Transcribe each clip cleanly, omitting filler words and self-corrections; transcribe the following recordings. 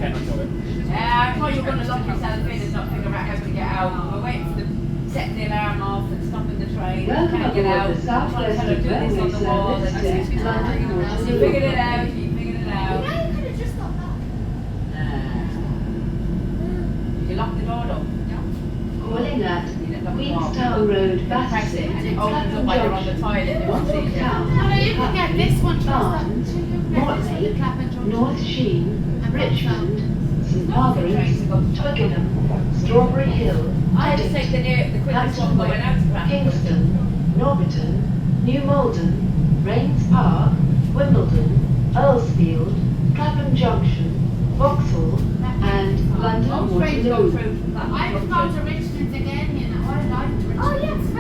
I thought you were going to lock yourself in and not figure out how to get out. We're waiting for the setting the alarm off and stopping the train. Welcome Can't get out. aboard the South Trying to tell her Western do this on Railway the wall. service And to London Waterloo. she figured it out. She figured it out. You could have just stopped that. Did you lock the door though? Calling at Queenstown Road, Press it and it Battersea, opens up Clapham while you're on the Junction, toilet. They won't see Wandsworth you. Town, Oh no, you can get this one. Barnes, Mortlake, North Sheen, Richmond, St Margaret's, Twickenham, Strawberry Hill, I just take the quickest one going out to Clapham. Kingston, Norbiton, New Malden, Rains Park, Wimbledon, Earlsfield, Clapham Junction, Vauxhall, and London Most trains go Waterloo. through from Clapham I've Junction. gone to Richmond again, you know. I like Richmond. Oh yes, I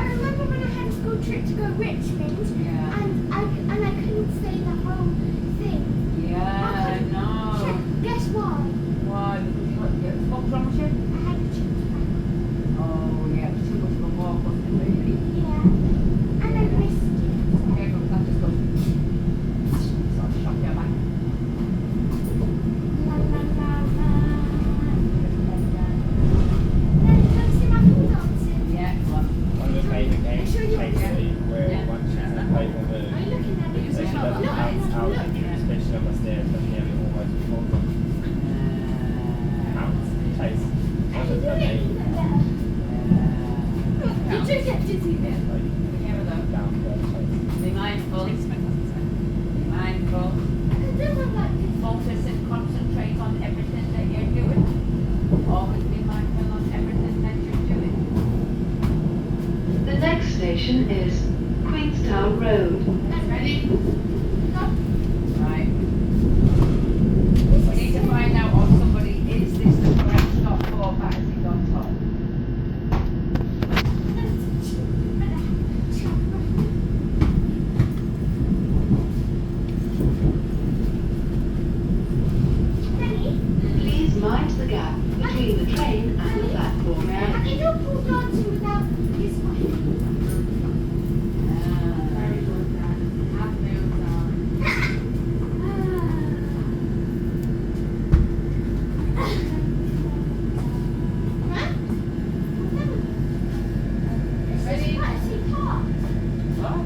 remember when I had a school trip to go Richmond, Yeah. and I couldn't say the whole thing. Yeah, I know. Guess why? Why? What was wrong with you? I had a chip back. Oh, yeah, it was too much of a walk, wasn't it, really? Yeah, and I missed it. Okay, but that just goes. So I'll shop your back. La la la la. Then come see my pool dancing. Yeah, go on. One of the favourite games Sure is you Chasey, where Yeah. one chick can play for the Are you looking at it? so she doesn't bounce out and you especially on the stairs but nearly almost falls off. Bounce, chase. Are you doing it? You do get dizzy then. Here we go. Down, chase. Be mindful. Be mindful. I can do one like this. Focus and concentrate on everything that you're doing. Always be mindful on everything that you're doing. The next station is Queenstown Road. Ready? Right. We need to find out on somebody, is this the correct stop for Battersea on top? Danny, Please mind the gap between the train and the platform I edge. can do pool dancing without his wife. Very good, Dan. Have moves on. Ready? What?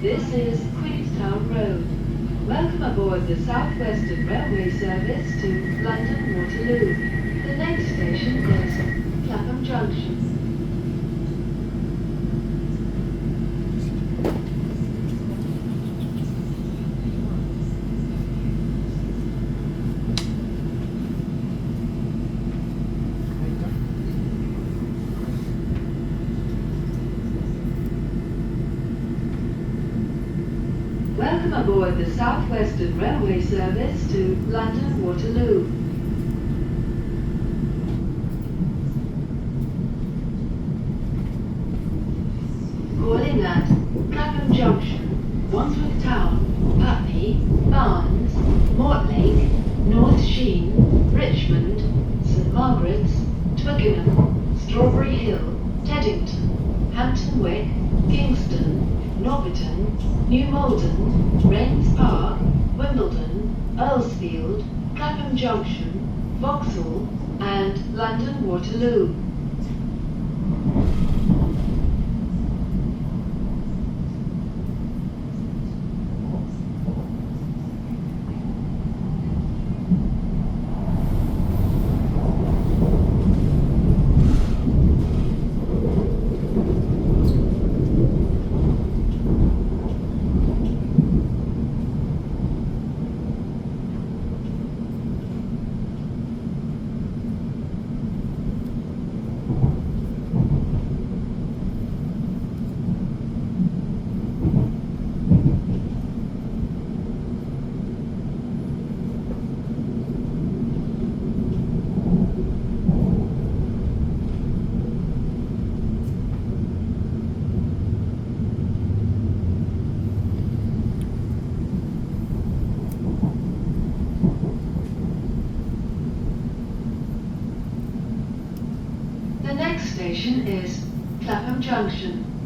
This is Queenstown Road. Welcome aboard the South Western Railway service to London Waterloo. The next station is Clapham Junction. Welcome aboard the South Western Railway service to London Waterloo. Calling at Clapham Junction, Wandsworth Town, Putney, Barnes, Mortlake, North Sheen, Richmond, St Margaret's, Twickenham, Strawberry Hill, Teddington, Hampton Wick, Kingston, Norbiton, New Malden, Rains Park, Wimbledon, Earlsfield, Clapham Junction, Vauxhall, and London Waterloo. station is Clapham Junction.